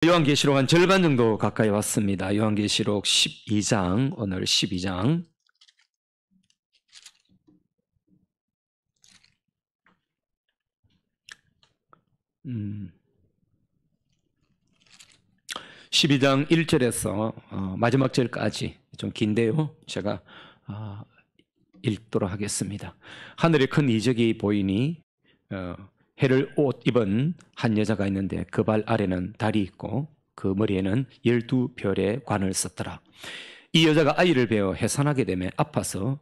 요한계시록 한 절반 정도 가까이 왔습니다. 요한계시록 12장, 오늘 12장. 12장 1절에서 마지막 절까지 좀 긴데요. 제가 읽도록 하겠습니다. 하늘에 큰 이적이 보이니 해를 옷 입은 한 여자가 있는데 그 발 아래는 달이 있고 그 머리에는 12별의 관을 썼더라. 이 여자가 아이를 베어 해산하게 되며 아파서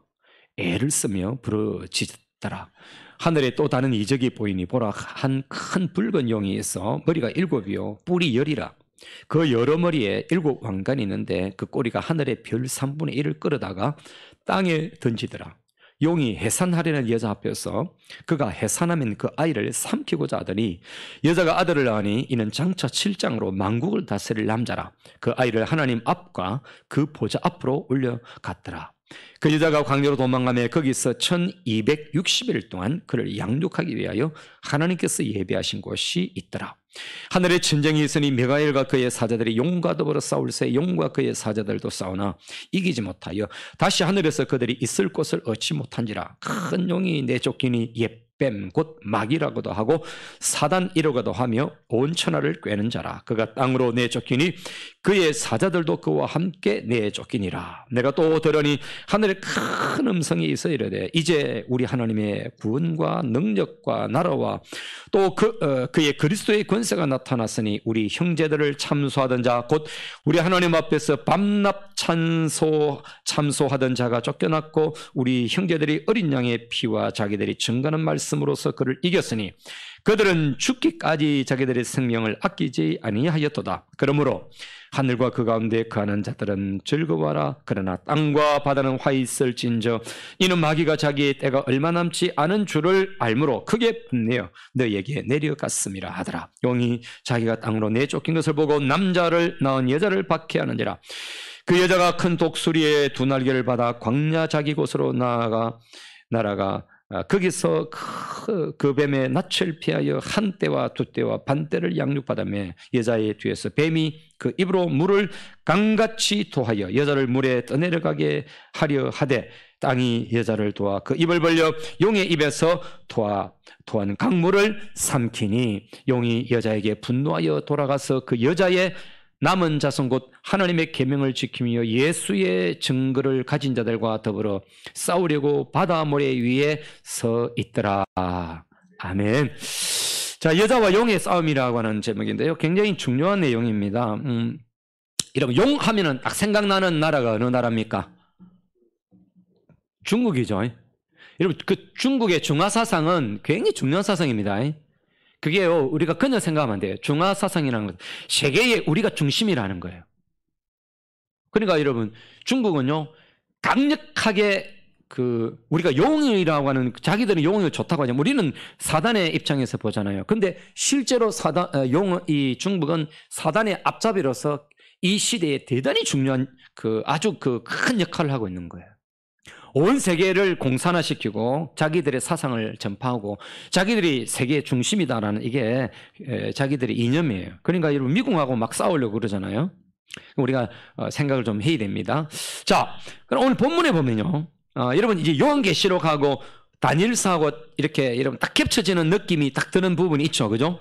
애를 쓰며 부르짖더라. 하늘에 또 다른 이적이 보이니 보라, 한 큰 붉은 용이 있어 머리가 7이요 뿔이 10이라. 그 여러 머리에 7 왕관이 있는데 그 꼬리가 하늘의 별 3분의 1을 끌어다가 땅에 던지더라. 용이 해산하려는 여자 앞에서 그가 해산하면 그 아이를 삼키고자 하더니 여자가 아들을 낳으니 이는 장차 7장으로 만국을 다스릴 남자라. 그 아이를 하나님 앞과 그 보좌 앞으로 올려갔더라. 그 여자가 광야로 도망가며 거기서 1260일 동안 그를 양육하기 위하여 하나님께서 예비하신 곳이 있더라. 하늘에 전쟁이 있으니 미가엘과 그의 사자들이 용과 더불어 싸울새 용과 그의 사자들도 싸우나 이기지 못하여 다시 하늘에서 그들이 있을 곳을 얻지 못한지라. 큰 용이 내쫓기니 뱀 곧 마귀라고도 하고 사단이라고도 하며 온 천하를 꿰는 자라. 그가 땅으로 내쫓기니 그의 사자들도 그와 함께 내쫓기니라. 내가 또 들으니 하늘에 큰 음성이 있어 이르되 이제 우리 하나님의 구원과 능력과 나라와 또 그의 그리스도의 권세가 나타났으니 우리 형제들을 참소하던 자 곧 우리 하나님 앞에서 밤낮 참소하던 자가 쫓겨났고 우리 형제들이 어린 양의 피와 자기들이 증거하는 말씀으로서 그를 이겼으니 그들은 죽기까지 자기들의 생명을 아끼지 아니하였도다. 그러므로 하늘과 그 가운데 거하는 자들은 즐거워하라. 그러나 땅과 바다는 화 있을진저 이는 마귀가 자기의 때가 얼마 남지 않은 줄을 알므로 크게 분내어 너희에게 내려갔음이라 하더라. 용이 자기가 땅으로 내쫓긴 것을 보고 남자를 낳은 여자를 박해하는지라. 그 여자가 큰 독수리의 2날개를 받아 광야 자기 곳으로 날아가 거기서 그 뱀의 낯을 피하여 한 때와 2때와 반 때를 양육받으며 여자의 뒤에서 뱀이 그 입으로 물을 강같이 토하여 여자를 물에 떠내려가게 하려 하되 땅이 여자를 도와 그 입을 벌려 용의 입에서 토한 강물을 삼키니 용이 여자에게 분노하여 돌아가서 그 여자의 남은 자손 곧 하나님의 계명을 지키며 예수의 증거를 가진 자들과 더불어 싸우려고 바다 모래 위에 서 있더라. 아멘. 자, 여자와 용의 싸움이라고 하는 제목인데요. 굉장히 중요한 내용입니다. 여러분, 용 하면은 딱 생각나는 나라가 어느 나라입니까? 중국이죠. 여러분, 그 중국의 중화 사상은 굉장히 중요한 사상입니다. 그게요, 우리가 그냥 생각하면 안 돼요. 중화 사상이라는 건 세계의 우리가 중심이라는 거예요. 그러니까 여러분, 중국은요, 강력하게 우리가 용이라고 하는, 자기들은 용이 좋다고 하죠. 우리는 사단의 입장에서 보잖아요. 근데 실제로 이 중국은 사단의 앞잡이로서 이 시대에 대단히 중요한 아주 큰 역할을 하고 있는 거예요. 온 세계를 공산화시키고 자기들의 사상을 전파하고 자기들이 세계의 중심이다라는 이게 자기들의 이념이에요. 그러니까 여러분 미국하고 막 싸우려고 그러잖아요. 우리가 생각을 좀 해야 됩니다. 자, 그럼 오늘 본문에 보면요, 여러분 이제 요한계시록하고 다니엘서하고 이렇게 여러분 딱 겹쳐지는 느낌이 딱 드는 부분이 있죠, 그죠?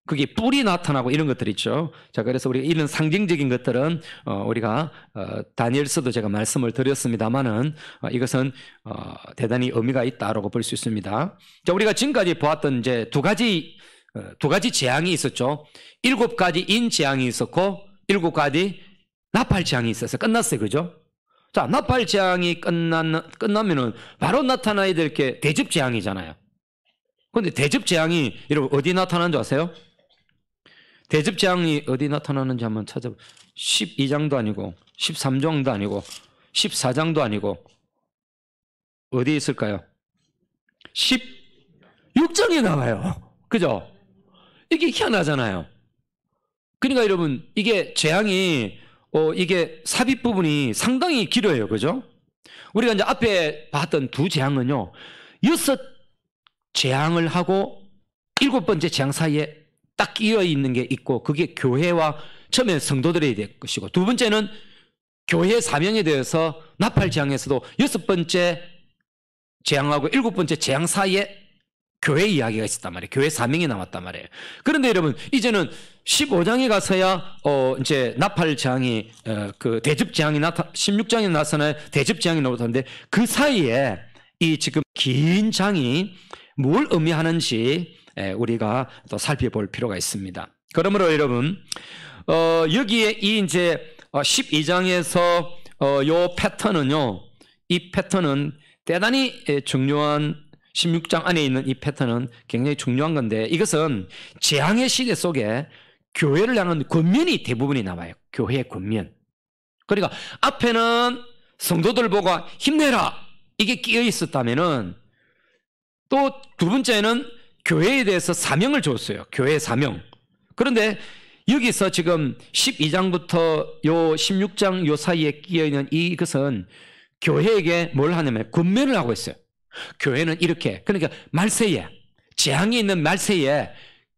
그게 뿔이 나타나고 이런 것들 있죠. 자, 그래서 우리가 이런 상징적인 것들은 우리가 다니엘서도 제가 말씀을 드렸습니다만은 이것은 대단히 의미가 있다라고 볼 수 있습니다. 자, 우리가 지금까지 보았던 이제 두 가지 재앙이 있었죠. 7가지 인 재앙이 있었고 7가지 나팔 재앙이 있었어요. 끝났어요, 그죠? 자, 나팔 재앙이 끝나면은 바로 나타나야 될 게 대접 재앙이잖아요. 그런데 대접 재앙이 여러분 어디 나타나는 줄 아세요? 대접 재앙이 어디 나타나는지 한번 찾아보세요. 12장도 아니고 13장도 아니고 14장도 아니고 어디에 있을까요? 16장에 나와요. 그죠? 이게 희한하잖아요. 그러니까 여러분 이게 재앙이 이게 삽입 부분이 상당히 길어요. 그죠? 우리가 이제 앞에 봤던 두 재앙은요, 6 재앙을 하고 7번째 재앙 사이에 딱 끼어 있는 게 있고 그게 교회와 처음에 성도들이 될 것이고 두 번째는 교회의 사명에 대해서 나팔 재앙에서도 6번째 재앙하고 7번째 재앙 사이에 교회 이야기가 있었단 말이에요. 교회 사명이 나왔단 말이에요. 그런데 여러분 이제는 15장에 가서야 이제 나팔 재앙이 그 대접 재앙이 16장에 나서는 대접 재앙이 나오던데 그 사이에 이 지금 긴 장이 뭘 의미하는지 우리가 또 살펴볼 필요가 있습니다. 그러므로 여러분 여기에 이 이제 12장에서 요 패턴은요, 이 패턴은 대단히 중요한 16장 안에 있는 이 패턴은 굉장히 중요한 건데 이것은 재앙의 시대 속에 교회를 향한 권면이 대부분이 나와요. 교회의 권면. 그러니까 앞에는 성도들 보고 힘내라 이게 끼어 있었다면은 또 두 번째는 교회에 대해서 사명을 줬어요. 교회의 사명. 그런데 여기서 지금 12장부터 요 16장 요 사이에 끼어 있는 이것은 교회에게 뭘 하냐면 권면을 하고 있어요. 교회는 이렇게, 그러니까 말세에, 재앙이 있는 말세에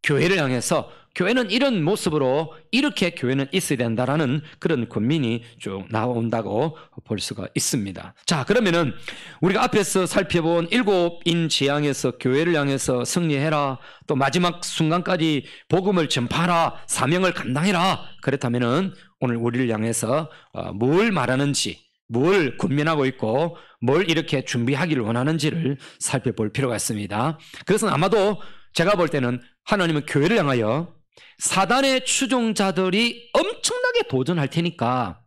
교회를 향해서 교회는 이런 모습으로 이렇게 교회는 있어야 된다라는 그런 권면이 쭉 나온다고 볼 수가 있습니다. 자, 그러면은 우리가 앞에서 살펴본 7인 재앙에서 교회를 향해서 승리해라, 또 마지막 순간까지 복음을 전파하라, 사명을 감당해라. 그렇다면은 오늘 우리를 향해서 뭘 말하는지, 뭘 권면하고 있고 뭘 이렇게 준비하기를 원하는지를 살펴볼 필요가 있습니다. 그래서 아마도 제가 볼 때는 하나님은 교회를 향하여 사단의 추종자들이 엄청나게 도전할 테니까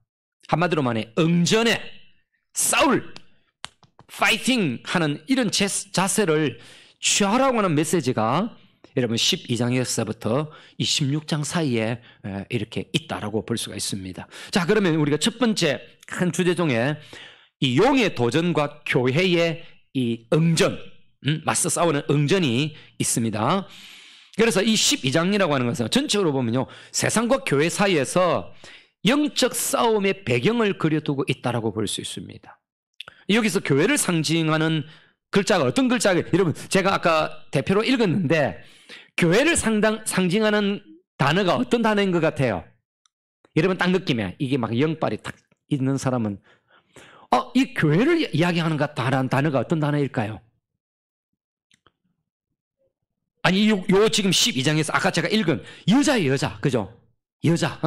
한마디로 말해 응전에 싸울 파이팅 하는 이런 자세를 취하라고 하는 메시지가 여러분 12장에서부터 이 16장 사이에 이렇게 있다라고 볼 수가 있습니다. 자, 그러면 우리가 첫 번째 큰 주제 중에 이 용의 도전과 교회의 이 응전, 맞서 싸우는 응전이 있습니다. 그래서 이 12장이라고 하는 것은 전체적으로 보면요, 세상과 교회 사이에서 영적 싸움의 배경을 그려두고 있다라고 볼 수 있습니다. 여기서 교회를 상징하는 글자가 어떤 글자가, 여러분 제가 아까 대표로 읽었는데 교회를 상징하는 단어가 어떤 단어인 것 같아요? 여러분 딱 느낌에 이게 막 영빨이 딱 있는 사람은 이 교회를 이야기하는 것 같다라는 단어가 어떤 단어일까요? 아니 요 지금 12장에서 아까 제가 읽은 여자예요, 여자. 그죠? 여자.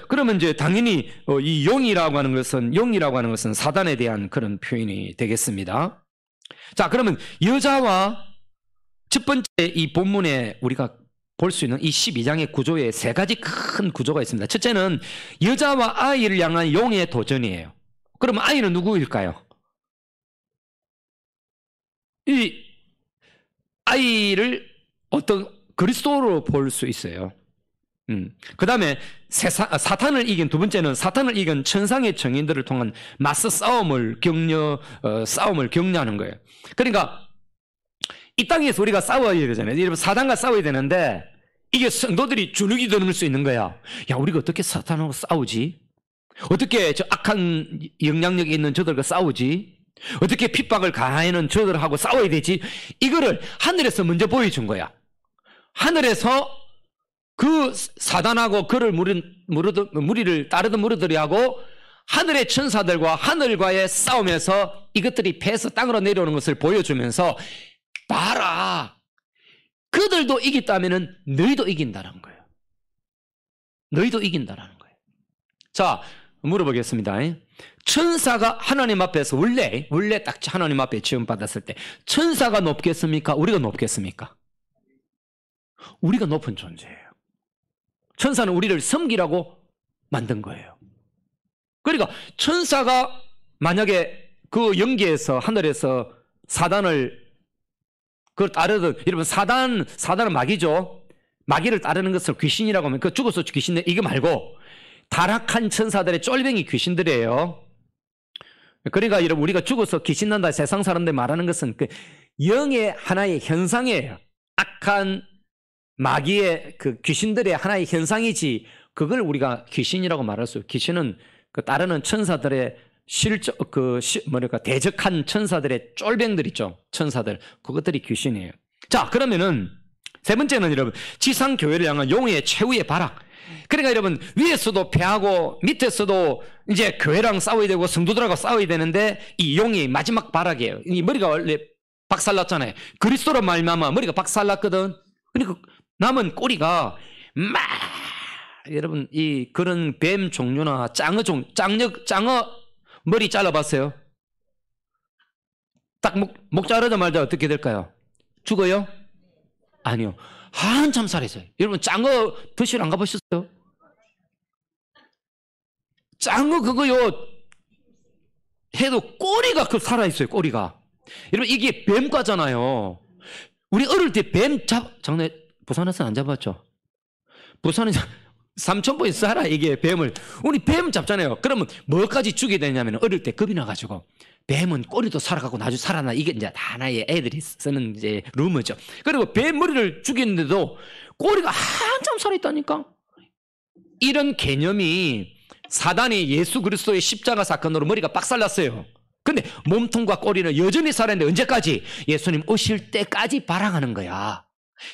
그러면 이제 당연히 이 용이라고 하는 것은 사단에 대한 그런 표현이 되겠습니다. 자, 그러면 여자와 첫 번째 이 본문에 우리가 볼 수 있는 이 12장의 구조에 세 가지 큰 구조가 있습니다. 첫째는 여자와 아이를 향한 용의 도전이에요. 그러면 아이는 누구일까요? 이 아이를 어떤 그리스도로 볼 수 있어요. 그 다음에 사탄을 이긴 두 번째는 사탄을 이긴 천상의 정인들을 통한 맞서 싸움을 격려하는 거예요. 그러니까 이 땅에서 우리가 싸워야 되잖아요. 여러분 사탄과 싸워야 되는데 이게 성도들이 주눅이 드는 수 있는 거야. 야, 우리가 어떻게 사탄하고 싸우지? 어떻게 저 악한 영향력이 있는 저들과 싸우지? 어떻게 핍박을 가하는 저들하고 싸워야 되지? 이거를 하늘에서 먼저 보여준 거야. 하늘에서 그 사단하고 그를 무리를 따르던 무리들이하고 하늘의 천사들과 하늘과의 싸움에서 이것들이 패해서 땅으로 내려오는 것을 보여주면서 봐라, 그들도 이겼다면 너희도 이긴다는 거예요. 너희도 이긴다라는 거예요. 자, 물어보겠습니다. 천사가 하나님 앞에서 원래 딱 하나님 앞에 지음받았을 때 천사가 높겠습니까? 우리가 높겠습니까? 우리가 높은 존재예요. 천사는 우리를 섬기라고 만든 거예요. 그러니까 천사가 만약에 그 영계에서 하늘에서 사단을 그걸 따르든, 여러분 사단은 마귀죠. 마귀를 따르는 것을 귀신이라고 하면 그 죽어서 귀신들 이거 말고 타락한 천사들의 쫄병이 귀신들이에요. 그러니까 여러분 우리가 죽어서 귀신 난다 세상 사람들 말하는 것은 그 영의 하나의 현상이에요. 악한 마귀의 그 귀신들의 하나의 현상이지 그걸 우리가 귀신이라고 말할 수. 귀신은 그 따르는 천사들의 대적한 천사들의 쫄병들 있죠. 천사들 그것들이 귀신이에요. 자, 그러면은 세 번째는 여러분, 지상교회를 향한 용의 최후의 발악. 그러니까 여러분, 위에서도 패하고 밑에서도 이제 교회랑 싸워야 되고 성도들하고 싸워야 되는데 이 용이 마지막 발악이에요. 이 머리가 원래 박살났잖아요. 그리스도로 말미암아 머리가 박살났거든. 그러니까 남은 꼬리가 막 여러분, 이 그런 뱀 종류나 짱어 머리 잘라봤어요? 딱 목 자르자마자 어떻게 될까요? 죽어요? 아니요. 한참 살아있어요. 여러분, 짱어 드시러 안 가보셨어요? 짱어 그거요 해도 꼬리가 살아있어요. 꼬리가. 여러분, 이게 뱀과잖아요. 우리 어릴 때 뱀 장래 부산에서 안 잡았죠? 부산에 삼천포에 살아, 이게 뱀을. 우리 뱀 잡잖아요. 그러면 뭐까지 죽게 되냐면 어릴 때 겁이 나가지고 뱀은 꼬리도 살아가고 나중에 살아나. 이게 이제 하나의 애들이 쓰는 이제 루머죠. 그리고 뱀 머리를 죽였는데도 꼬리가 한참 살아있다니까. 이런 개념이 사단이 예수 그리스도의 십자가 사건으로 머리가 박살났어요. 근데 몸통과 꼬리는 여전히 살아있는데 언제까지? 예수님 오실 때까지 발악하는 거야.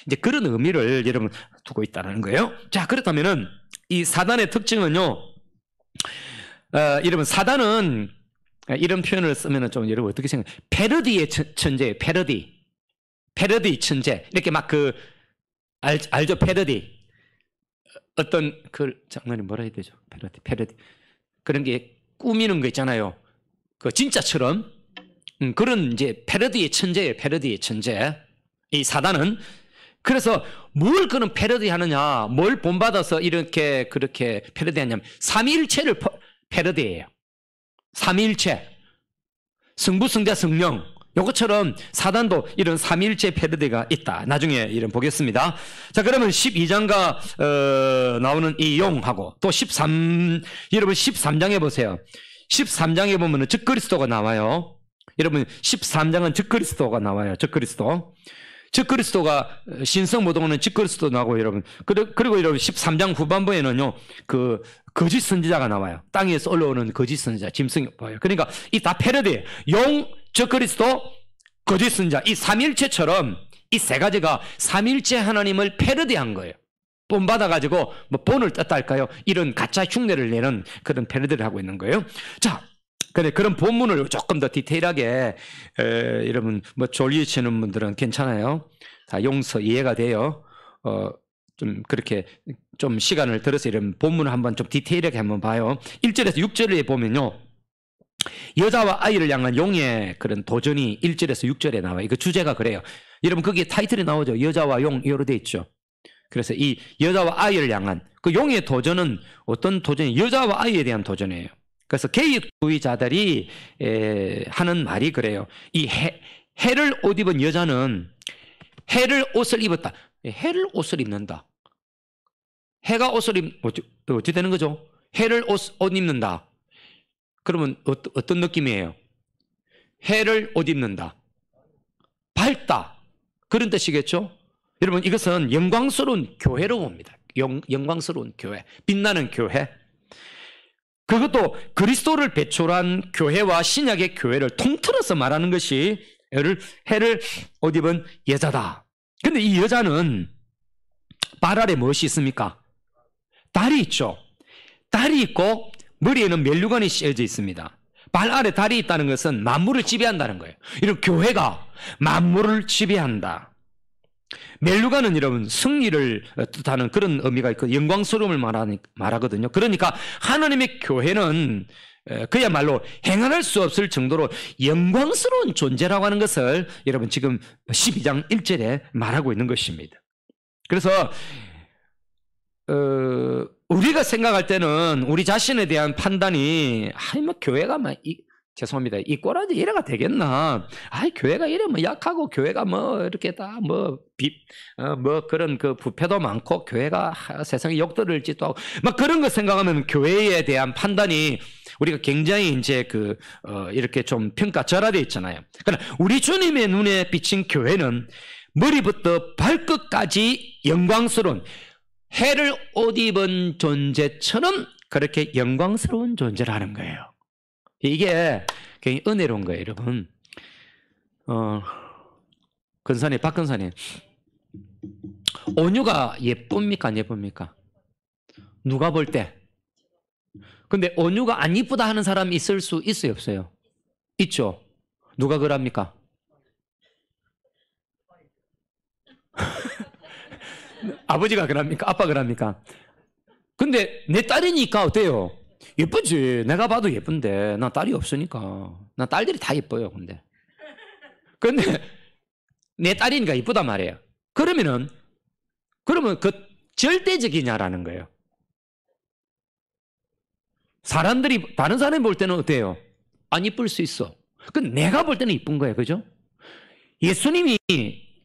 이제 그런 의미를 여러분 두고 있다는 거예요. 자, 그렇다면은 이 사단의 특징은요. 여러분, 사단은 이런 표현을 쓰면은 좀 여러분 어떻게 생각해요? 패러디의 천재예요. 패러디 천재. 이렇게 막 알죠? 패러디. 어떤 장난이 뭐라 해야 되죠? 패러디. 그런 게 꾸미는 거 있잖아요. 그 진짜처럼. 그런 이제 패러디의 천재예요. 패러디의 천재. 이 사단은. 그래서 뭘 그런 패러디 하느냐, 뭘 본받아서 이렇게 그렇게 패러디 하냐면 삼위일체를 패러디해요. 삼위일체. 성부, 성자, 성령. 요것처럼 사단도 이런 삼위일체 패러디가 있다. 나중에 이런 보겠습니다. 자, 그러면 12장과 나오는 이 용하고 또 여러분 13장에 보세요. 13장에 보면은 적그리스도가 나와요. 여러분 13장은 적그리스도가 나와요. 적그리스도가 신성모독은 적그리스도 나오고 여러분. 그리고 여러분 13장 후반부에는요. 거짓 선지자가 나와요. 땅에서 올라오는 거짓 선지자, 짐승이 보여요. 그러니까 이 다 패러디예요. 용, 적그리스도, 거짓 선지자. 이 삼일체처럼 이 세 가지가 삼일체 하나님을 패러디한 거예요. 본받아가지고 뭐 본을 떴다 할까요? 이런 가짜 흉내를 내는 그런 패러디를 하고 있는 거예요. 자, 그런 본문을 조금 더 디테일하게 여러분 뭐 졸리시는 분들은 괜찮아요. 다 용서 이해가 돼요. 좀 그렇게 좀 시간을 들어서 이런 본문을 한번 좀 디테일하게 한번 봐요. 1절에서 6절에 보면요. 여자와 아이를 향한 용의 그런 도전이 1절에서 6절에 나와요. 이거 주제가 그래요. 여러분 거기에 타이틀이 나오죠. 여자와 용, 이로 돼 있죠. 그래서 이 여자와 아이를 향한 그 용의 도전은 어떤 도전이? 여자와 아이에 대한 도전이에요. 그래서 개혁주의자들이 하는 말이 그래요. 이 해를 옷 입은 여자는 해를 옷을 입었다. 해를 옷을 입는다. 해가 옷을 어찌 되는 거죠? 해를 옷 입는다. 그러면 어떤 느낌이에요? 해를 옷 입는다. 밝다. 그런 뜻이겠죠? 여러분 이것은 영광스러운 교회로 봅니다. 영광스러운 교회. 빛나는 교회. 그것도 그리스도를 배출한 교회와 신약의 교회를 통틀어서 말하는 것이 해를 옷 입은 여자다. 근데 이 여자는 발 아래 무엇이 있습니까? 다리 있죠. 다리 있고 머리에는 면류관이 씌어져 있습니다. 발 아래 다리 있다는 것은 만물을 지배한다는 거예요. 이런 교회가 만물을 지배한다. 면류관은 여러분 승리를 뜻하는 그런 의미가 있고 영광스러움을 말하거든요. 그러니까 하나님의 교회는 그야말로 행할 수 없을 정도로 영광스러운 존재라고 하는 것을 여러분 지금 12장 1절에 말하고 있는 것입니다. 그래서 우리가 생각할 때는 우리 자신에 대한 판단이 뭐 교회가 죄송합니다. 이 꼬라지 이래가 되겠나? 교회가 이래 뭐 약하고 교회가 뭐 이렇게 다 뭐 그런 그 부패도 많고 교회가 세상에 욕들을 짓도 하고 막 그런 거 생각하면 교회에 대한 판단이 우리가 굉장히 이제 이렇게 좀 평가절하되어 있잖아요. 그러나 우리 주님의 눈에 비친 교회는 머리부터 발끝까지 영광스러운 해를 옷 입은 존재처럼 그렇게 영광스러운 존재라는 거예요. 이게 굉장히 은혜로운 거예요, 여러분. 박근사님. 온유가 예쁩니까? 안 예쁩니까? 누가 볼 때? 근데 온유가 안 이쁘다 하는 사람이 있을 수 있어요, 없어요? 있죠. 누가 그럽니까? 아버지가 그럽니까? 아빠 그럽니까? 근데 내 딸이니까 어때요? 예쁘지. 내가 봐도 예쁜데 난 딸이 없으니까. 난 딸들이 다 예뻐요. 근데 내 딸이니까 예쁘단 말이에요. 그러면 그 절대적이냐라는 거예요. 다른 사람이 볼 때는 어때요? 안 이쁠 수 있어. 근데 내가 볼 때는 이쁜 거예요. 그죠? 예수님이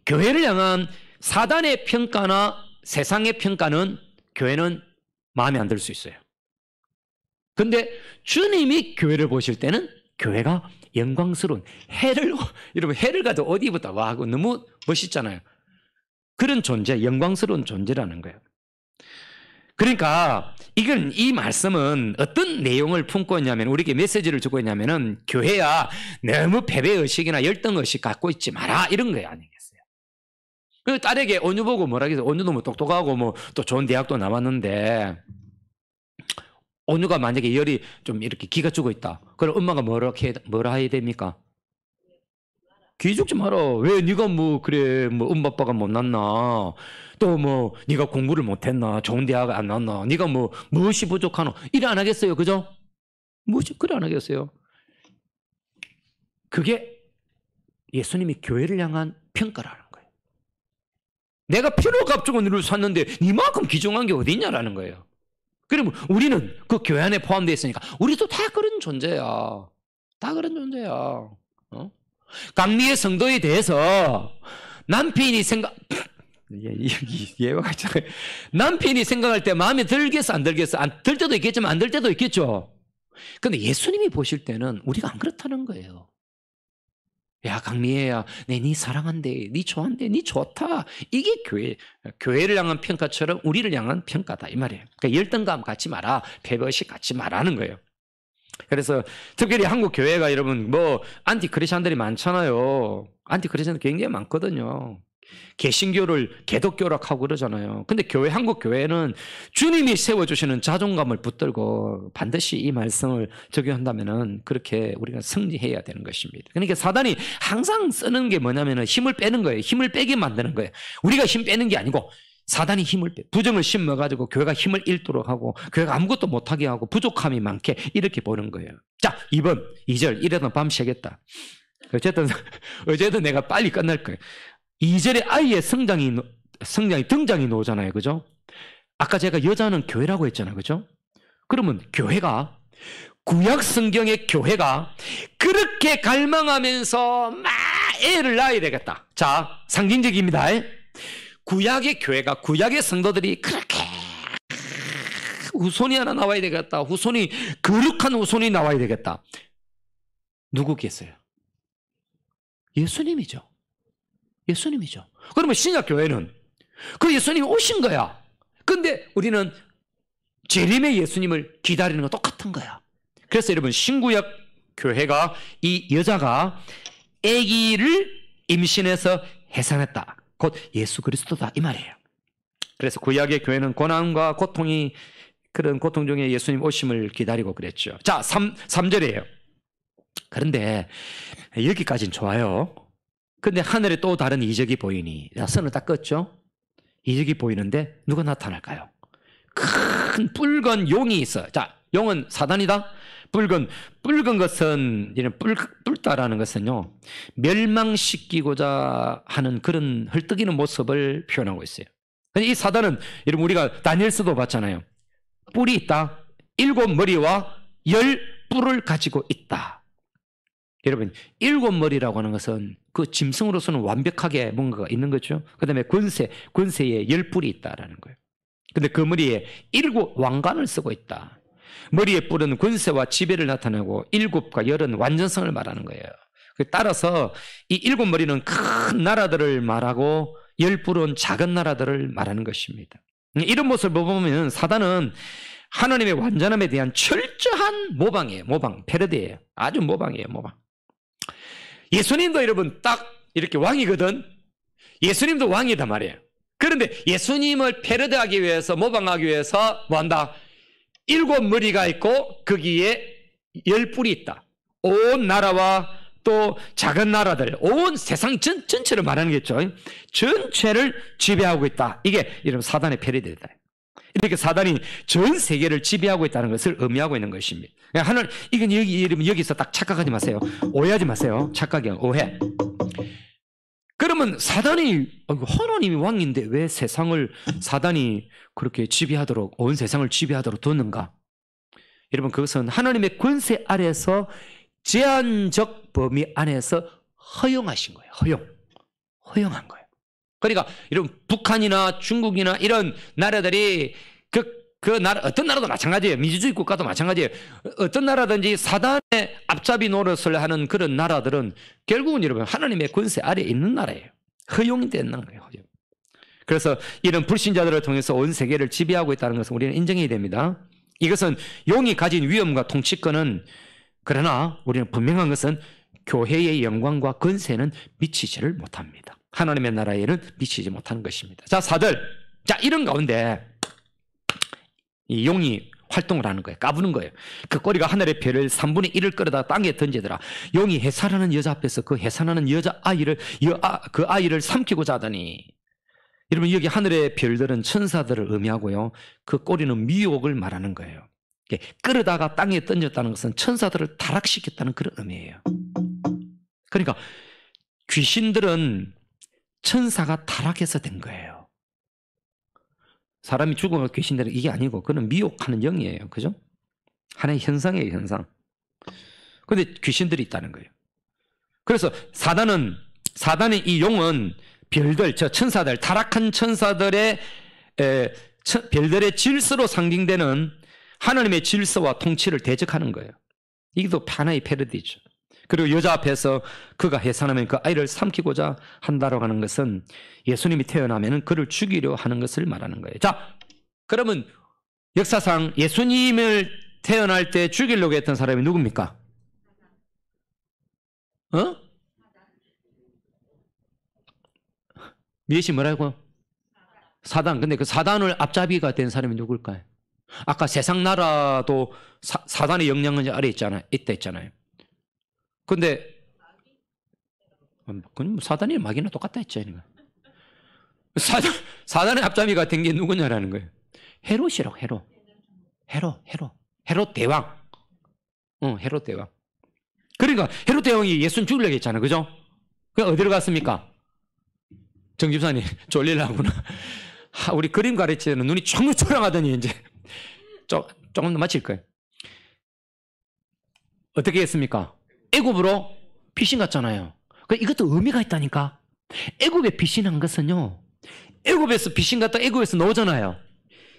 교회를 향한 사단의 평가나 세상의 평가는 교회는 마음에 안 들 수 있어요. 근데 주님이 교회를 보실 때는 교회가 영광스러운 여러분 해를 가도 어디부터 와 하고 너무 멋있잖아요. 그런 존재, 영광스러운 존재라는 거예요. 그러니까 이 말씀은 어떤 내용을 품고 있냐면 우리에게 메시지를 주고 있냐면은 교회야 너무 패배의식이나 열등의식 갖고 있지 마라 이런 거예요. 아니겠어요? 그 딸에게 온유 보고 뭐라 그랬어요? 온유도 뭐 똑똑하고 뭐 또 좋은 대학도 나왔는데 온유가 만약에 열이 좀 이렇게 기가 죽어 있다. 그럼 엄마가 뭐라 해야 됩니까? 기 죽지 마라. 왜 네가 뭐 그래 뭐 엄마 아빠가 못났나? 또 뭐 네가 공부를 못했나? 좋은 대학 안 나왔나? 네가 뭐 무엇이 부족하노? 이래 안 하겠어요, 그죠? 그래 안 하겠어요. 그게 예수님이 교회를 향한 평가라는 거예요. 내가 필요값 주고 너를 샀는데 니만큼 귀중한 게 어디 있냐라는 거예요. 그러면 우리는 그 교회 안에 포함되어 있으니까 우리도 다 그런 존재야. 다 그런 존재야. 강미의 성도에 대해서 남편이 남편이 생각할 때 마음에 들겠어 안 들겠어? 안 들 때도 있겠지만 안 들 때도 있겠죠. 근데 예수님이 보실 때는 우리가 안 그렇다는 거예요. 야 강미애야 네 사랑한대, 네 좋아한대, 네 좋다. 이게 교회를 향한 평가처럼 우리를 향한 평가다 이 말이에요. 그러니까 열등감 갖지 마라, 패배의식 갖지 마라는 거예요. 그래서 특별히 한국 교회가 여러분 뭐 안티 크리스천들이 많잖아요. 안티 크리스천들 굉장히 많거든요. 개신교를 개독교라고 하고 그러잖아요. 근데 한국 교회는 주님이 세워주시는 자존감을 붙들고 반드시 이 말씀을 적용한다면은 그렇게 우리가 승리해야 되는 것입니다. 그러니까 사단이 항상 쓰는 게 뭐냐면은 힘을 빼는 거예요. 힘을 빼게 만드는 거예요. 우리가 힘 빼는 게 아니고 사단이 부정을 심어가지고 교회가 힘을 잃도록 하고 교회가 아무것도 못하게 하고 부족함이 많게 이렇게 보는 거예요. 자, 2절 이래도 밤 새겠다. 어쨌든 내가 빨리 끝날 거예요. 2절에 아이의 등장이 나오잖아요. 그죠? 아까 제가 여자는 교회라고 했잖아요. 그죠? 그러면 구약 성경의 교회가 그렇게 갈망하면서 막 애를 낳아야 되겠다. 자, 상징적입니다. 구약의 교회가, 구약의 성도들이 그렇게 후손이 하나 나와야 되겠다. 거룩한 후손이 나와야 되겠다. 누구겠어요? 예수님이죠. 그러면 신약교회는 그 예수님이 오신 거야. 근데 우리는 재림의 예수님을 기다리는 건 똑같은 거야. 그래서 여러분 신구약 교회가 이 여자가 아기를 임신해서 해산했다. 곧 예수 그리스도다 이 말이에요. 그래서 구약의 교회는 고난과 그런 고통 중에 예수님 오심을 기다리고 그랬죠. 자, 3절이에요. 그런데 여기까지는 좋아요. 근데 하늘에 또 다른 이적이 보이니, 선을 딱 껐죠? 이적이 보이는데 누가 나타날까요? 큰 붉은 용이 있어. 자, 용은 사단이다. 붉은 것은, 붉다라는 것은요, 멸망시키고자 하는 그런 헐떡이는 모습을 표현하고 있어요. 이 사단은, 여러분, 우리가 다니엘서도 봤잖아요. 뿔이 있다. 7머리와 10뿔을 가지고 있다. 여러분, 7머리라고 하는 것은 그 짐승으로서는 완벽하게 뭔가가 있는 거죠. 그 다음에 권세에 10뿔이 있다라는 거예요. 근데 그 머리에 7 왕관을 쓰고 있다. 머리에 뿔은 권세와 지배를 나타내고 7과 10은 완전성을 말하는 거예요. 따라서 이 7머리는 큰 나라들을 말하고 10뿔은 작은 나라들을 말하는 것입니다. 이런 모습을 보면 사단은 하나님의 완전함에 대한 철저한 모방이에요. 패러디예요. 아주 모방이에요. 예수님도 여러분 딱 이렇게 왕이거든. 예수님도 왕이단 말이에요. 그런데 예수님을 패러디하기 위해서, 모방하기 위해서 뭐한다? 7머리가 있고 거기에 10뿔이 있다. 온 나라와 또 작은 나라들, 온 세상 전체를 말하는 거겠죠. 전체를 지배하고 있다. 이게 이런 사단의 패러디다. 이렇게 사단이 전 세계를 지배하고 있다는 것을 의미하고 있는 것입니다. 하늘, 이건 여기서 딱 착각하지 마세요. 오해하지 마세요. 착각이야, 오해. 그러면 사단이, 하나님이 왕인데 왜 세상을 사단이 그렇게 지배하도록, 온 세상을 지배하도록 뒀는가? 여러분, 그것은 하나님의 권세 아래에서 제한적 범위 안에서 허용하신 거예요. 허용한 거예요. 그러니까 이런 북한이나 중국이나 이런 나라들이 그 나라, 어떤 나라도 마찬가지예요. 민주주의 국가도 마찬가지예요. 어떤 나라든지 사단의 앞잡이 노릇을 하는 그런 나라들은 결국은 여러분 하나님의 권세 아래에 있는 나라예요. 허용이 되는 거예요. 허용. 그래서 이런 불신자들을 통해서 온 세계를 지배하고 있다는 것은 우리는 인정해야 됩니다. 이것은 용이 가진 위엄과 통치권은, 그러나 우리는 분명한 것은 교회의 영광과 권세는 미치지를 못합니다. 하나님의 나라에는 미치지 못하는 것입니다. 자, 사들. 자, 이런 가운데 이 용이 활동을 하는 거예요. 까부는 거예요. 그 꼬리가 하늘의 별을 3분의 1을 끌어다 땅에 던지더라. 용이 해산하는 여자 앞에서 그 해산하는 그 아이를 삼키고자 하더니, 여러분 여기 하늘의 별들은 천사들을 의미하고요. 그 꼬리는 미혹을 말하는 거예요. 끌어다가 땅에 던졌다는 것은 천사들을 타락시켰다는 그런 의미예요. 그러니까 귀신들은 천사가 타락해서 된 거예요. 사람이 죽으면 귀신들은 이게 아니고 그는 미혹하는 영이에요. 그죠? 하나의 현상이에요, 현상. 그런데 귀신들이 있다는 거예요. 그래서 사단의 이 용은 별들, 저 천사들, 타락한 천사들의 별들의 질서로 상징되는 하나님의 질서와 통치를 대적하는 거예요. 이게 또 하나의 패러디죠. 그리고 여자 앞에서 그가 해산하면 그 아이를 삼키고자 한다라고 하는 것은 예수님이 태어나면 그를 죽이려 하는 것을 말하는 거예요. 자, 그러면 역사상 예수님을 태어날 때 죽이려고 했던 사람이 누굽니까? 미에시 뭐라고? 사단. 근데 그 사단을 앞잡이가 된 사람이 누굴까요? 아까 세상 나라도 사단의 영향을 아래 있다 했잖아요. 근데 그건 사단이 마귀나 똑같다 했죠. 사단의 앞잡이가 된 게 누구냐라는 거예요. 헤롯이라고. 헤롯 대왕. 헤롯 대왕. 그러니까 헤롯 대왕이 예수님 죽이려고 했잖아요. 그죠? 그럼 어디로 갔습니까? 정 집사님 졸리려구나. 우리 그림 가르치는 눈이 초롱초롱하더니 이제 조금 더 마칠 거예요. 어떻게 했습니까? 애굽으로 피신 갔잖아요. 이것도 의미가 있다니까. 애굽에 피신한 것은요, 애굽에서 피신 갔다 애굽에서 나오잖아요.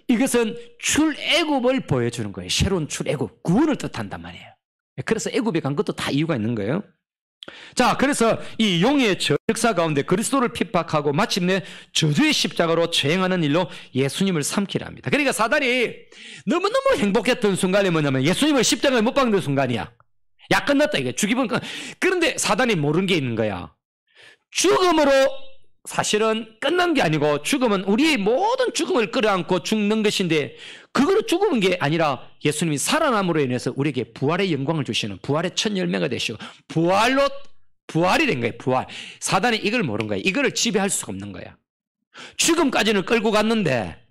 이것은 출애굽을 보여주는 거예요. 새로운 출애굽, 구원을 뜻한단 말이에요. 그래서 애굽에 간 것도 다 이유가 있는 거예요. 자, 그래서 이 용의 역사 가운데 그리스도를 핍박하고 마침내 저주의 십자가로 처형하는 일로 예수님을 삼키려 합니다. 그러니까 사단이 너무너무 행복했던 순간이 뭐냐면 예수님을 십자가에 못 박는 순간이야. 야, 끝났다 이게. 죽이면 그런데 사단이 모르는 게 있는 거야. 죽음으로 사실은 끝난 게 아니고 죽음은 우리의 모든 죽음을 끌어안고 죽는 것인데, 그거로 죽은 게 아니라 예수님이 살아남으로 인해서 우리에게 부활의 영광을 주시는, 부활의 첫 열매가 되시고 부활이 된 거예요. 부활. 사단이 이걸 모르는 거예요. 이거를 지배할 수가 없는 거야. 죽음까지는 끌고 갔는데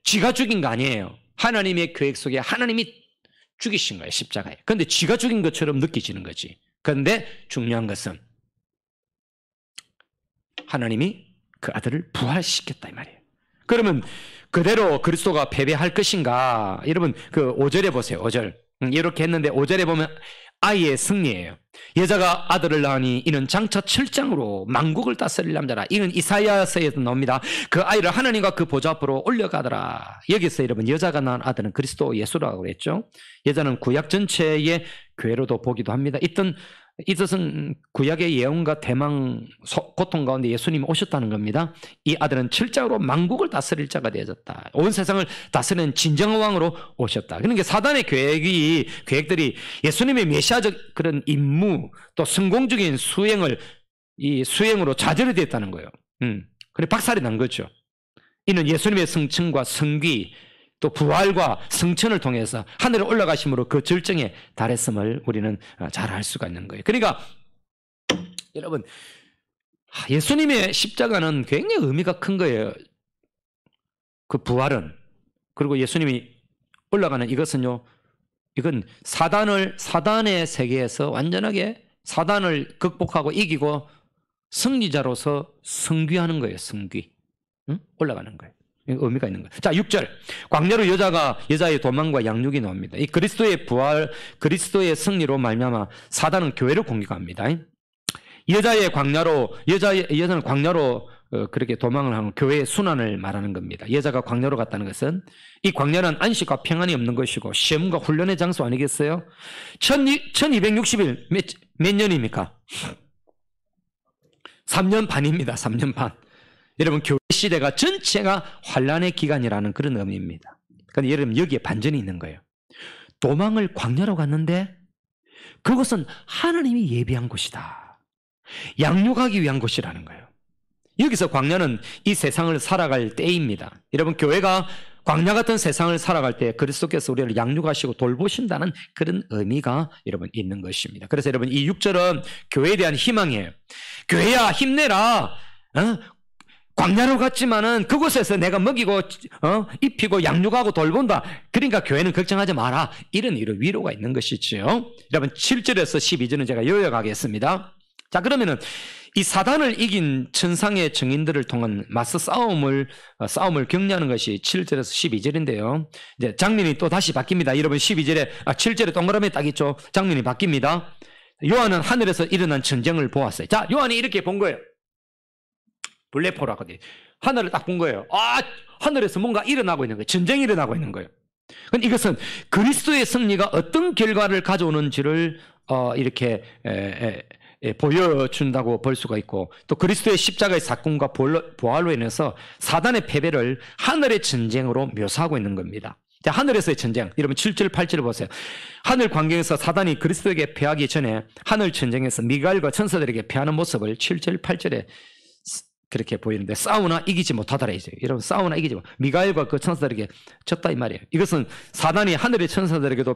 지가 죽인 거 아니에요. 하나님의 계획 속에 하나님이 죽이신 거예요, 십자가에. 그런데 지가 죽인 것처럼 느껴지는 거지. 그런데 중요한 것은 하나님이 그 아들을 부활시켰다 이 말이에요. 그러면 그대로 그리스도가 패배할 것인가? 여러분 그 5절에 보세요. 5절. 이렇게 했는데 5절에 보면 아이의 승리예요. 여자가 아들을 낳으니 이는 장차 7장으로 만국을 다스릴 남자라. 이는 이사야서에서 나옵니다. 그 아이를 하나님과 그 보좌 앞으로 올려가더라. 여기서 여러분 여자가 낳은 아들은 그리스도 예수라고 그랬죠. 여자는 구약 전체의 교회로도 보기도 합니다. 이 뜻은 구약의 예언과 대망 고통 가운데 예수님이 오셨다는 겁니다. 이 아들은 7장으로 만국을 다스릴 자가 되어졌다. 온 세상을 다스리는 진정한 왕으로 오셨다. 그러니까 사단의 계획들이 예수님의 메시아적 그런 임무 또 성공적인 수행으로 좌절이 됐다는 거예요. 그래 박살이 난 거죠. 이는 예수님의 성천과 성귀 또 부활과 성천을 통해서 하늘에 올라가심으로 그 절정에 달했음을 우리는 잘 알 수가 있는 거예요. 그러니까 여러분, 예수님의 십자가는 굉장히 의미가 큰 거예요. 그 부활은. 그리고 예수님이 올라가는 이것은요, 이건 사단의 세계에서 완전하게 사단을 극복하고 이기고 승리자로서 성귀하는 거예요. 성귀. 올라가는 거예요. 의미가 있는 거예요. 자, 6절. 광야로 여자의 도망과 양육이 나옵니다. 이 그리스도의 부활, 그리스도의 승리로 말미암아 사단은 교회를 공격합니다. 여자는 광야로 그렇게 도망을 하는 교회의 순환을 말하는 겁니다. 여자가 광야로 갔다는 것은 이 광야는 안식과 평안이 없는 것이고 시험과 훈련의 장소 아니겠어요? 1260일 몇 년입니까? 3년 반입니다. 3년 반. 여러분, 교회 시대가 전체가 환란의 기간이라는 그런 의미입니다. 그런데 여러분, 여기에 반전이 있는 거예요. 도망을 광야로 갔는데 그것은 하나님이 예비한 곳이다. 양육하기 위한 곳이라는 거예요. 여기서 광야는 이 세상을 살아갈 때입니다. 여러분, 교회가 광야 같은 세상을 살아갈 때 그리스도께서 우리를 양육하시고 돌보신다는 그런 의미가 여러분 있는 것입니다. 그래서 여러분, 이 6절은 교회에 대한 희망이에요. 교회야, 힘내라. 광야로 갔지만은 그곳에서 내가 먹이고 입히고 양육하고 돌본다. 그러니까 교회는 걱정하지 마라. 이런 위로가 있는 것이지요. 여러분, 7절에서 12절은 제가 요약하겠습니다. 자, 그러면은 이 사단을 이긴 천상의 증인들을 통한 맞서 싸움을 격려하는 것이 7절에서 12절인데요. 이제 장면이 또 다시 바뀝니다. 여러분, 7절에 동그라미 딱 있죠. 장면이 바뀝니다. 요한은 하늘에서 일어난 전쟁을 보았어요. 자, 요한이 이렇게 본 거예요. 블레포라거든요. 하늘을 딱 본 거예요. 하늘에서 뭔가 일어나고 있는 거예요. 전쟁이 일어나고 있는 거예요. 그런데 이것은 그리스도의 승리가 어떤 결과를 가져오는지를 이렇게 보여준다고 볼 수가 있고, 또 그리스도의 십자가의 사건과 부활로 인해서 사단의 패배를 하늘의 전쟁으로 묘사하고 있는 겁니다. 자, 하늘에서의 전쟁. 여러분 7절 8절을 보세요. 하늘 광경에서 사단이 그리스도에게 패하기 전에 하늘 전쟁에서 미가엘과 천사들에게 패하는 모습을 7절 8절에 그렇게 보이는데, 싸우나 이기지 못하더라 이제. 여러분, 싸우나 이기지 못. 미가엘과 그 천사들에게 졌다 이 말이에요. 이것은 사단이 하늘의 천사들에게도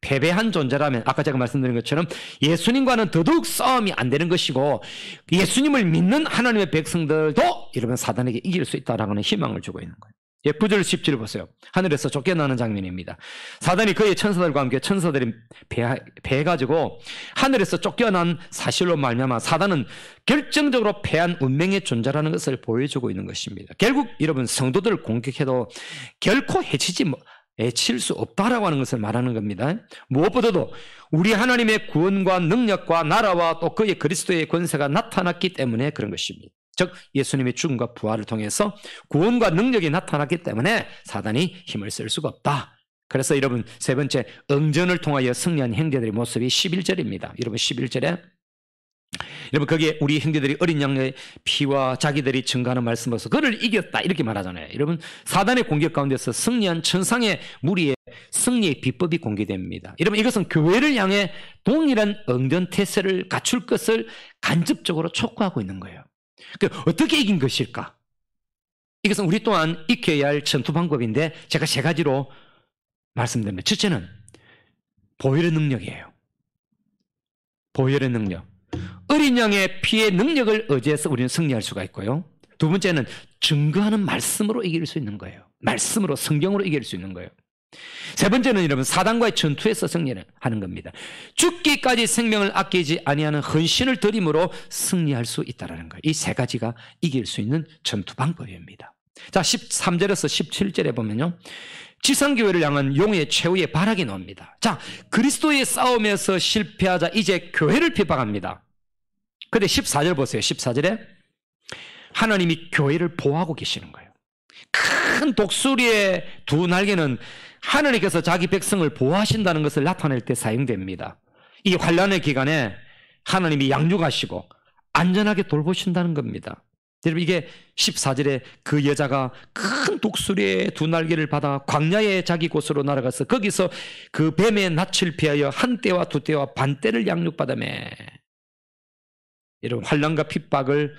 패배한 존재라면, 아까 제가 말씀드린 것처럼 예수님과는 더더욱 싸움이 안 되는 것이고, 예수님을 믿는 하나님의 백성들도 여러분 사단에게 이길 수 있다라는 희망을 주고 있는 거예요. 9절 10절 보세요. 하늘에서 쫓겨나는 장면입니다. 사단이 그의 천사들과 함께 천사들이 패해가지고 하늘에서 쫓겨난 사실로 말미암아 사단은 결정적으로 패한 운명의 존재라는 것을 보여주고 있는 것입니다. 결국 여러분, 성도들을 공격해도 결코 해칠 수 없다라고 하는 것을 말하는 겁니다. 무엇보다도 우리 하나님의 구원과 능력과 나라와 또 그의 그리스도의 권세가 나타났기 때문에 그런 것입니다. 즉 예수님의 죽음과 부활을 통해서 구원과 능력이 나타났기 때문에 사단이 힘을 쓸 수가 없다. 그래서 여러분, 세 번째, 응전을 통하여 승리한 형제들의 모습이 11절입니다. 여러분 11절에 여러분, 거기에 우리 형제들이 어린 양의 피와 자기들이 증거하는 말씀으로서 그를 이겼다 이렇게 말하잖아요. 여러분, 사단의 공격 가운데서 승리한 천상의 무리의 승리의 비법이 공개됩니다. 여러분, 이것은 교회를 향해 동일한 응전 태세를 갖출 것을 간접적으로 촉구하고 있는 거예요. 어떻게 이긴 것일까? 이것은 우리 또한 익혀야 할 전투 방법인데, 제가 세 가지로 말씀드립니다. 첫째는 보혈의 능력이에요. 보혈의 능력. 어린 양의 피의 능력을 의지해서 우리는 승리할 수가 있고요. 두 번째는 증거하는 말씀으로 이길 수 있는 거예요. 말씀으로, 성경으로 이길 수 있는 거예요. 세 번째는 여러분, 사단과의 전투에서 승리를 하는 겁니다. 죽기까지 생명을 아끼지 아니하는 헌신을 드림으로 승리할 수 있다는 거예요. 이 세 가지가 이길 수 있는 전투 방법입니다. 자, 13절에서 17절에 보면요, 지상교회를 향한 용의 최후의 발악이 나옵니다. 자, 그리스도의 싸움에서 실패하자 이제 교회를 핍박합니다. 그런데 14절 보세요. 14절에 하나님이 교회를 보호하고 계시는 거예요. 큰 독수리의 두 날개는 하나님께서 자기 백성을 보호하신다는 것을 나타낼 때 사용됩니다. 이 환난의 기간에 하나님이 양육하시고 안전하게 돌보신다는 겁니다. 여러분, 이게 14절에 그 여자가 큰 독수리의 두 날개를 받아 광야의 자기 곳으로 날아가서 거기서 그 뱀의 낯을 피하여 한 때와 두 때와 반 때를 양육받으며, 여러분, 환난과 핍박을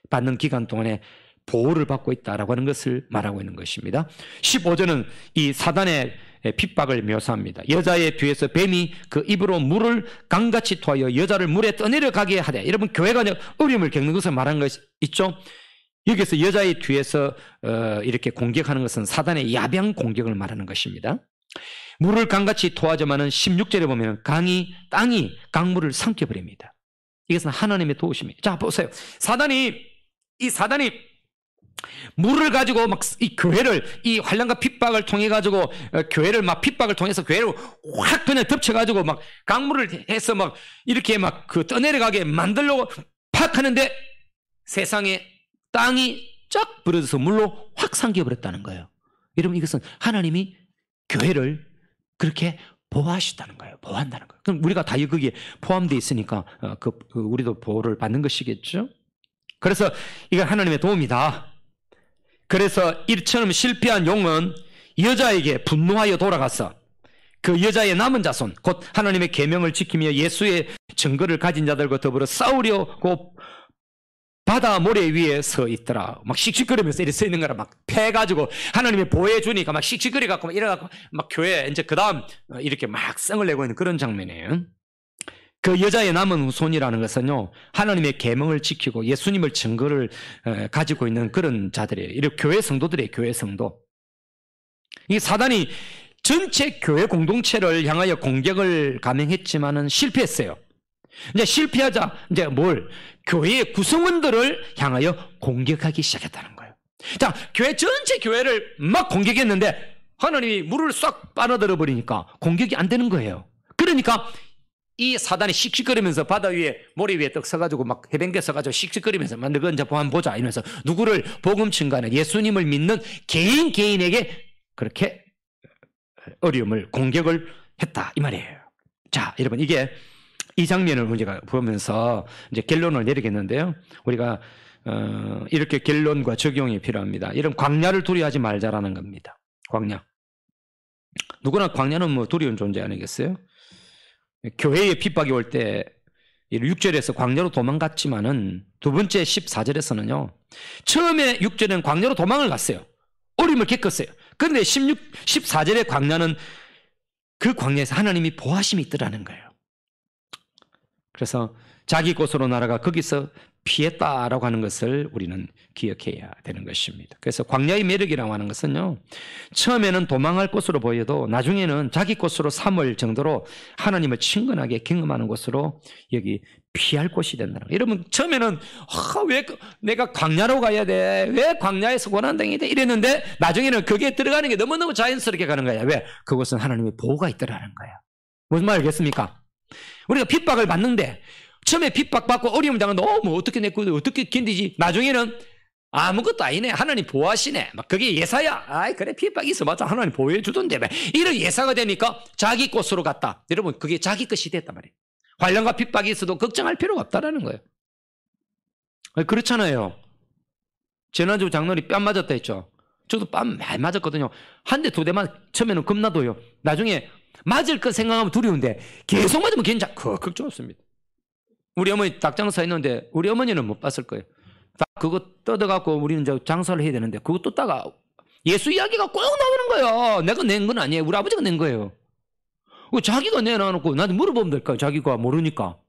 받는 기간 동안에 보호를 받고 있다라고 하는 것을 말하고 있는 것입니다. 15절은 이 사단의 핍박을 묘사합니다. 여자의 뒤에서 뱀이 그 입으로 물을 강같이 토하여 여자를 물에 떠내려가게 하되, 여러분 교회가 어려움을 겪는 것을 말하는 것 있죠. 여기서 여자의 뒤에서 이렇게 공격하는 것은 사단의 야병 공격을 말하는 것입니다. 물을 강같이 토하자마는 16절에 보면 땅이 강물을 삼켜버립니다. 이것은 하나님의 도우심이에요. 자, 보세요. 사단이 물을 가지고 막 이 교회를, 이 환난과 핍박을 통해 가지고 교회를 막 핍박을 통해서 교회를 확 그냥 덮쳐 가지고 막 강물을 해서 막 이렇게 막 그 떠내려가게 만들려고 팍 하는데, 세상에 땅이 쫙 부러져서 물로 확 삼켜버렸다는 거예요. 여러분, 이것은 하나님이 교회를 그렇게 보호하셨다는 거예요. 보호한다는 거예요. 그럼 우리가 다 거기에 포함되어 있으니까 우리도 보호를 받는 것이겠죠. 그래서 이건 하나님의 도움이다. 그래서 이처럼 실패한 용은 여자에게 분노하여 돌아가서 그 여자의 남은 자손, 곧 하나님의 계명을 지키며 예수의 증거를 가진 자들과 더불어 싸우려고 바다 모래 위에 서 있더라. 막 씩씩거리면서 이렇게 서 있는 거라, 막 패가지고 하나님이 보호해 주니까 막 씩씩거리갖고 막 이래갖고 막 교회에 이제 그 다음 이렇게 막 성을 내고 있는 그런 장면이에요. 그 여자의 남은 후손이라는 것은요, 하나님의 계명을 지키고 예수님을 증거를 가지고 있는 그런 자들이에요. 이렇게 교회 성도들이에요. 교회 성도. 이 사단이 전체 교회 공동체를 향하여 공격을 감행했지만은 실패했어요. 이제 실패하자 이제 교회의 구성원들을 향하여 공격하기 시작했다는 거예요. 자, 교회 전체 교회를 막 공격했는데 하나님이 물을 싹 빨아들여 버리니까 공격이 안 되는 거예요. 그러니까 이 사단이 씩씩거리면서 바다 위에 모래 위에 떡 서가지고 막 해변가에 서가지고 씩씩거리면서 너가 이제 한번 보자 이러면서 누구를 복음 증거하는 예수님을 믿는 개인에게 그렇게 어려움을 공격을 했다 이 말이에요. 자, 여러분, 이게 이 장면을 우리가 보면서 이제 결론을 내리겠는데요. 우리가 이렇게 결론과 적용이 필요합니다. 이런 광야를 두려워하지 말자라는 겁니다. 광야. 누구나 광야는 뭐 두려운 존재 아니겠어요? 교회에 핍박이 올 때 6절에서 광야로 도망갔지만은 두 번째 14절에서는요. 처음에 6절에는 광야로 도망을 갔어요. 어려움을 겪었어요. 그런데 14절의 광야는 그 광야에서 하나님이 보호하심이 있더라는 거예요. 그래서 자기 곳으로 날아가 거기서 피했다라고 하는 것을 우리는 기억해야 되는 것입니다. 그래서 광야의 매력이라고 하는 것은요, 처음에는 도망할 곳으로 보여도 나중에는 자기 곳으로 삼을 정도로 하나님을 친근하게 경험하는 곳으로 여기 피할 곳이 된다는 거예요. 여러분, 처음에는 왜 내가 광야로 가야 돼? 왜 광야에서 고난당해야 돼? 이랬는데 나중에는 거기에 들어가는 게 너무너무 자연스럽게 가는 거야. 왜? 그것은 하나님의 보호가 있더라는 거예요. 무슨 말 알겠습니까? 우리가 핍박을 받는데 처음에 핍박받고 어려움 당하는데 어떻게 내 거를 어떻게 견디지? 나중에는 아무것도 아니네. 하나님 보호하시네. 막 그게 예사야. 아이 그래 핍박이 있어. 맞아. 하나님 보호해 주던데. 이런 예사가 되니까 자기 곳으로 갔다. 여러분 그게 자기 것이 됐단 말이에요. 환난과 핍박이 있어도 걱정할 필요가 없다라는 거예요. 그렇잖아요. 지난주 장로님 뺨 맞았다 했죠. 저도 뺨 많이 맞았거든요. 한 대 두 대만 처음에는 겁나도요. 나중에 맞을 거 생각하면 두려운데 계속 맞으면 걱정 없습니다. 우리 어머니 닭 장사했는데 우리 어머니는 못 봤을 거예요. 닭 그거 뜯어갖고 우리는 이제 장사를 해야 되는데 그거 뜯다가 예수 이야기가 꼭 나오는 거예요. 내가 낸 건 아니에요. 우리 아버지가 낸 거예요. 자기가 내놔놓고 나한테 물어보면 될까요? 자기가 모르니까.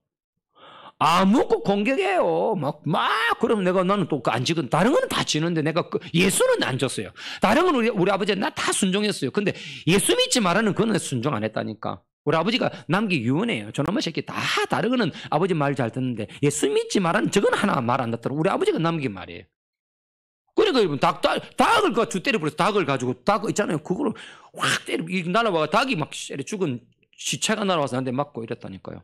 묻고 공격해요. 그럼 나는 또 안 지건. 다른 거는 다 지는데 내가 예수는 안 졌어요. 다른 건 우리 아버지가 나 다 순종했어요. 근데 예수 믿지 말라는 그거는 순종 안 했다니까. 우리 아버지가 남기 유언해요. 저놈의 새끼 다 다른 거는 아버지 말 잘 듣는데 예수 믿지 말라는 저건 하나 말 안 듣더라고. 우리 아버지가 남긴 말이에요. 그러니까 여러분 닭을 주 때려버려서 닭을 가지고 닭 있잖아요. 그거를 확 때려 날아와 닭이 막 죽은 시체가 날아와서 나한테 맞고 이랬다니까요.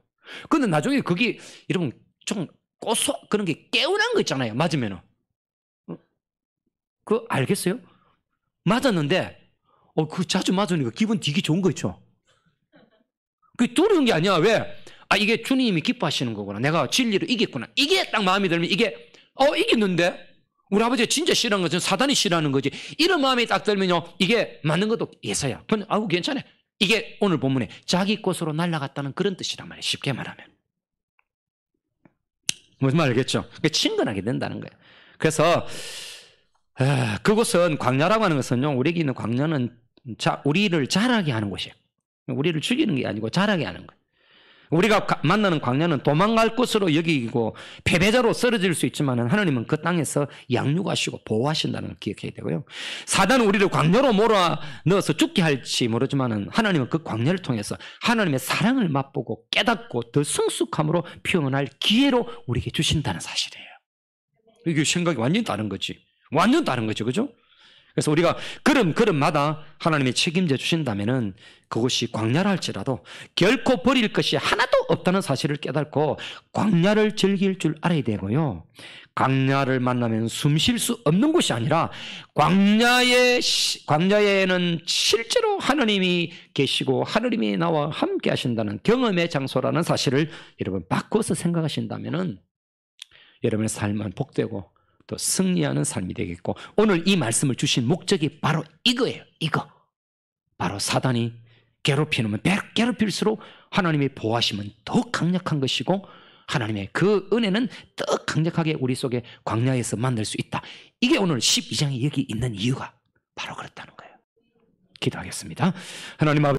근데 나중에 그게 여러분 좀 그런 게 개운한 거 있잖아요. 맞으면은 그거 알겠어요? 맞았는데 그 자주 맞으니까 기분 되게 좋은 거 있죠. 그게 두려운 게 아니야. 왜? 이게 주님이 기뻐하시는 거구나. 내가 진리를 이겼구나. 이게 딱 마음이 들면 이게 이겼는데 우리 아버지가 진짜 싫어하는 것은 사단이 싫어하는 거지. 이런 마음이 딱 들면요. 이게 맞는 것도 예사야. 근데 괜찮아. 이게 오늘 본문에 자기 곳으로 날아갔다는 그런 뜻이란 말이에요. 쉽게 말하면. 무슨 말 알겠죠? 친근하게 된다는 거예요. 그래서 그곳은 광야라고 하는 것은요, 우리에게 있는 광야는 우리를 자라게 하는 곳이에요. 우리를 죽이는 게 아니고 자라게 하는 거예요. 우리가 만나는 광야는 도망갈 곳으로 여기고 패배자로 쓰러질 수 있지만 하나님은 그 땅에서 양육하시고 보호하신다는 걸 기억해야 되고요. 사단은 우리를 광야로 몰아 넣어서 죽게 할지 모르지만 하나님은 그 광야를 통해서 하나님의 사랑을 맛보고 깨닫고 더 성숙함으로 표현할 기회로 우리에게 주신다는 사실이에요. 이게 생각이 완전히 다른 거지. 완전 다른 거죠. 그죠? 그래서 우리가 걸음마다 하나님이 책임져 주신다면은 그것이 광야라 할지라도 결코 버릴 것이 하나도 없다는 사실을 깨닫고 광야를 즐길 줄 알아야 되고요. 광야를 만나면 숨 쉴 수 없는 곳이 아니라 광야에는 실제로 하나님이 계시고 하나님이 나와 함께 하신다는 경험의 장소라는 사실을 여러분 바꿔서 생각하신다면은 여러분의 삶은 복되고 또 승리하는 삶이 되겠고, 오늘 이 말씀을 주신 목적이 바로 이거예요. 이거. 바로 사단이 괴롭히면 괴롭힐수록 하나님의 보호하심은 더 강력한 것이고 하나님의 그 은혜는 더 강력하게 우리 속에 광야에서 만날 수 있다. 이게 오늘 12장에 여기 있는 이유가 바로 그렇다는 거예요. 기도하겠습니다. 하나님 아버지,